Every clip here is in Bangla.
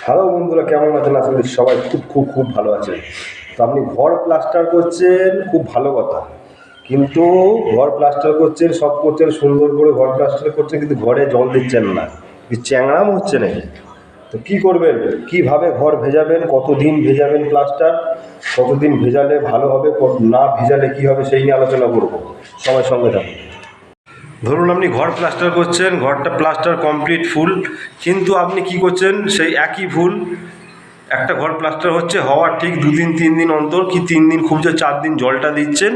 হ্যালো বন্ধুরা, কেমন আছেন? আসলে সবাই খুব খুব খুব ভালো আছে। তো আপনি ঘর প্লাস্টার করছেন, খুব ভালো কথা। কিন্তু ঘর প্লাস্টার করছেন, সব করছেন সুন্দর করে, ঘর প্লাস্টার করছেন, কিন্তু ঘরে জল দিচ্ছেন না। কি চ্যাংড়াম হচ্ছে নাকি? তো কি করবেন? কিভাবে ঘর ভেজাবেন? কতদিন ভেজাবেন প্লাস্টার? কতদিন ভেজালে ভালো হবে, না ভেজালে কি হবে, সেই নিয়ে আলোচনা করবো। সবাই সঙ্গে থাকুন। ধরুন আপনি ঘর প্লাস্টার করছেন, ঘরটা প্লাস্টার কমপ্লিট ফুল, কিন্তু আপনি কি করছেন? সেই একই ভুল। একটা ঘর প্লাস্টার হচ্ছে, হওয়ার ঠিক 2 দিন 3 দিন অন্তর, কি 3 দিন খুব যে 4 দিন জলটা দিচ্ছেন,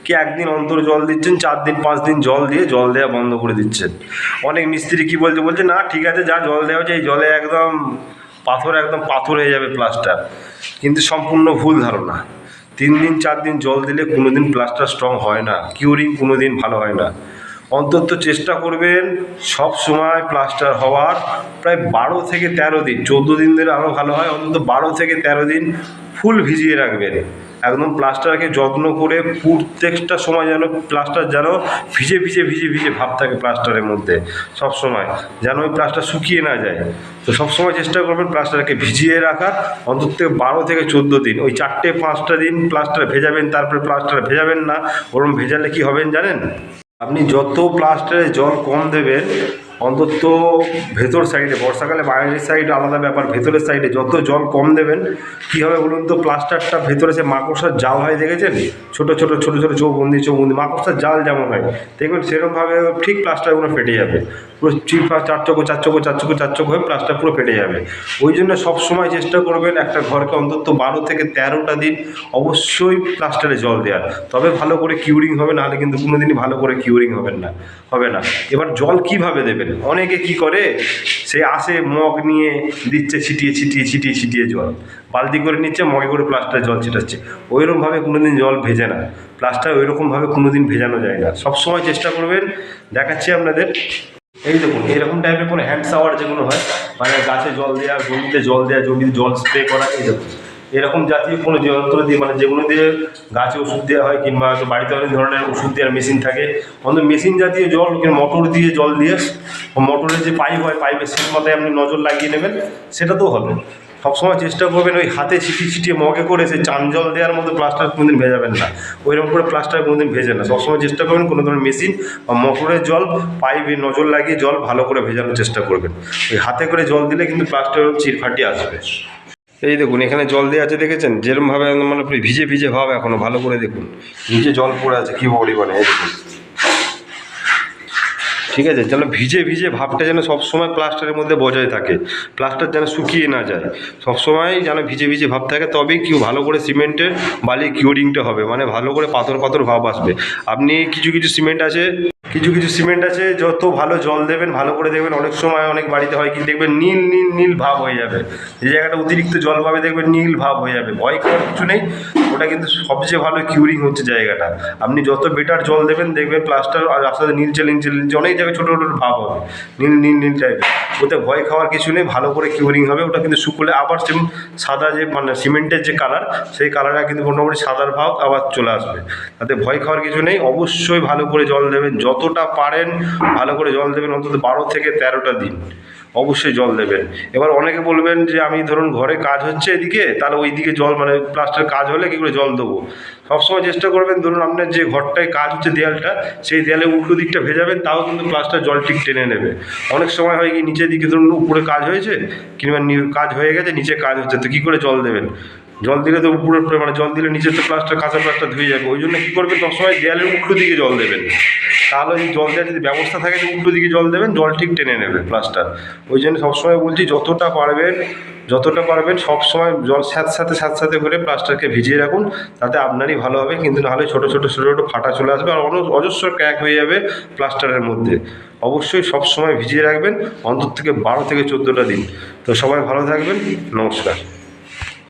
কি 1 দিন অন্তর জল দিচ্ছেন, 4 দিন 5 দিন জল দিয়ে জল দেওয়া বন্ধ করে দিচ্ছেন। অনেক মিস্ত্রি কি বলছে, বলছে না ঠিক আছে, যা জল দেওয়া হচ্ছে এই জলে একদম একদম পাথর হয়ে যাবে প্লাস্টার। কিন্তু সম্পূর্ণ ভুল ধারণা। 3 দিন 4 দিন জল দিলে কোনো দিন প্লাস্টার স্ট্রং হয় না, কিউরিং কোনো দিন ভালো হয় না। অন্তত চেষ্টা করবেন সব সময় প্লাস্টার হওয়ার প্রায় 12 থেকে 13 দিন, 14 দিন ধরে আরও ভালো হয়, অন্তত 12 থেকে 13 দিন ফুল ভিজিয়ে রাখবেন। একদম প্লাস্টারকে যত্ন করে প্রত্যেকটা সময় যেন প্লাস্টার যেন ভিজে ভিজে ভিজে ভিজে ভাব থাকে প্লাস্টারের মধ্যে, সব সময় যেন ওই প্লাস্টার শুকিয়ে না যায়। তো সবসময় চেষ্টা করবেন প্লাস্টারকে ভিজিয়ে রাখার, অন্তত 12 থেকে 14 দিন। ওই 4-5টা দিন প্লাস্টার ভেজাবেন, তারপরে প্লাস্টার ভেজাবেন না। ওরম ভেজালে কি হবেন জানেন? আপনি যত প্লাস্টারে জল কম দেবেন, অন্তত ভেতর সাইডে, বর্ষাকালে বাইরের সাইড আলাদা ব্যাপার, ভেতরের সাইডে যত জল কম দেবেন কী হবে বলুন তো? প্লাস্টারটা ভেতরে সে মাকড়সার জাল হয়, দেখেছেন? ছোটো ছোটো ছোটো ছোটো চৌবন্দি মাকড়সার জাল যেমন হয়, দেখবেন সেরকমভাবে ঠিক প্লাস্টারগুলো ফেটে যাবে। পুরো ঠিক চার চোখ হয়ে প্লাস্টার পুরো ফেটে যাবে। ওই জন্য সবসময় চেষ্টা করবেন একটা ঘরকে অন্তত 12 থেকে 13টা দিন অবশ্যই প্লাস্টারে জল দেওয়ার, তবে ভালো করে কিউরিং হবে, নাহলে কিন্তু কোনো দিনই ভালো করে কিউরিং হবে না। এবার জল কিভাবে দেবেন? অনেকে কি করে, সে আসে মগ নিয়ে দিচ্ছে, ছিটিয়ে জল বালতি করে নিচ্ছে, মগে করে প্লাস্টারে জল ছিটাচ্ছে। ওইরকমভাবে কোনো দিন জল ভেজে না, প্লাস্টার ওইরকমভাবে কোনো দিন ভেজানো যায় না। সবসময় চেষ্টা করবেন, দেখাচ্ছি আপনাদের। এই দেখুন, এরকম টাইপের কোনো হ্যান্ড শাওয়ার যেগুলো হয়, মানে গাছে জল দেওয়া, জমিতে জল দেওয়া, জমিতে জল স্প্রে করা, এই দেখুন এরকম জাতীয় কোনো যন্ত্র দিয়ে, মানে যেগুলো দিয়ে গাছে ওষুধ দেওয়া হয়, কিংবা বাড়িতে অনেক ধরনের ওষুধ দেওয়ার মেশিন থাকে, অন্তত মেশিন জাতীয় জল, মোটর দিয়ে জল দিয়ে, মোটরের যে পাইপ হয়, পাইপের সেই মাথায় আপনি নজর লাগিয়ে নেবেন, সেটাতেও হবে। সবসময় চেষ্টা করবেন ওই হাতে ছিটিয়ে মগে করে সে চান জল দেওয়ার মধ্যে প্লাস্টার কোনোদিন ভেজাবেন না। ওইরকম করে প্লাস্টার কোনোদিন ভেজে না। সবসময় চেষ্টা করবেন কোনো ধরনের মেশিন বা মোটরের জল, পাইপে নজর লাগিয়ে জল ভালো করে ভেজানোর চেষ্টা করবেন। ওই হাতে করে জল দিলে কিন্তু প্লাস্টার চিরফাটি আসবে। এই দেখুন, এখানে জল দেওয়া আছে, দেখেছেন? যেরকমভাবে মানে ভিজে ভিজে ভাব, এখনও ভালো করে দেখুন, নিচে জল পড়ে আছে কি পরিমাণে, এই দেখুন। ঠিক আছে, যেন ভিজে ভিজে ভাবটা যেন সবসময় প্লাস্টারের মধ্যে বজায় থাকে, প্লাস্টার যেন শুকিয়ে না যায়, সবসময় যেন ভিজে ভিজে ভাব থাকে, তবেই কি ভালো করে সিমেন্টের বালি কিউরিংটা হবে, মানে ভালো করে পাথর ভাব আসবে। আপনি কিছু সিমেন্ট আছে যত ভালো জল দেবেন, ভালো করে দেখবেন, অনেক সময় অনেক বাড়িতে হয় কি, দেখবেন নীল নীল নীল ভাব হয়ে যাবে, যে জায়গাটা অতিরিক্ত জল পাবে দেখবেন নীল ভাব হয়ে যাবে। ভয় করার কিছু নেই, ওটা কিন্তু সবচেয়ে ভালো কিউরিং হচ্ছে জায়গাটা। আপনি যত বেটার জল দেবেন, দেখবেন প্লাস্টার আর রাস্তাতে নীলচে অনেক জায়গায় ছোটো ছোটো ভাব হবে, নীল টাইপের। ওতে ভয় খাওয়ার কিছু নেই, ভালো করে কিউরিং হবে। ওটা কিন্তু শুকলে আবার সাদা, যে মানে সিমেন্টের যে কালার, সেই কালারটা কিন্তু মোটামুটি সাদার ভাব আবার চলে আসবে। তাতে ভয় খাওয়ার কিছু নেই। অবশ্যই ভালো করে জল দেবেন, যতটা পারেন ভালো করে জল দেবেন, অন্তত 12 থেকে 13টা দিন অবশ্যই জল দেবেন। এবার অনেকে বলবেন যে আমি ধরুন ঘরে কাজ হচ্ছে এদিকে, তাহলে ওই দিকে জল, মানে প্লাস্টার কাজ হলে কী করে জল দেবো? সবসময় চেষ্টা করবেন, ধরুন আপনার যে ঘরটায় কাজ হচ্ছে দেয়ালটা, সেই দেয়ালে উল্টো দিকটা ভেজাবেন, তাও কিন্তু প্লাস্টার জল ঠিক টেনে নেবে। অনেক সময় হয় কি, নিচের দিকে ধরুন উপরে কাজ হয়েছে, কিংবা কাজ হয়ে গেছে, নিচে কাজ হচ্ছে, তো কী করে জল দেবেন? জল দিলে তো উপরে, মানে জল দিলে নিচে তো কাঁচা প্লাস্টার ধুয়ে যাবে। ওই জন্য কী করবেন, সবসময় দেয়ালের উল্টো দিকে জল দেবেন, তাহলে ওই জল দেওয়ার যদি ব্যবস্থা থাকে, যে উল্টো দিকে জল দেবেন, জল ঠিক টেনে নেবে প্লাস্টার। ওই জন্য সবসময় বলছি, যতটা পারবেন সবসময় জল সাথে করে প্লাস্টারকে ভিজিয়ে রাখুন, তাতে আপনারই ভালো হবে। কিন্তু নাহলে ছোটো ছোটো ফাটা চলে আসবে, আর অজস্র ক্র্যাক হয়ে যাবে প্লাস্টারের মধ্যে। অবশ্যই সবসময় ভিজিয়ে রাখবেন, অন্তত থেকে 12 থেকে 14টা দিন। তো সবাই ভালো থাকবেন, নমস্কার।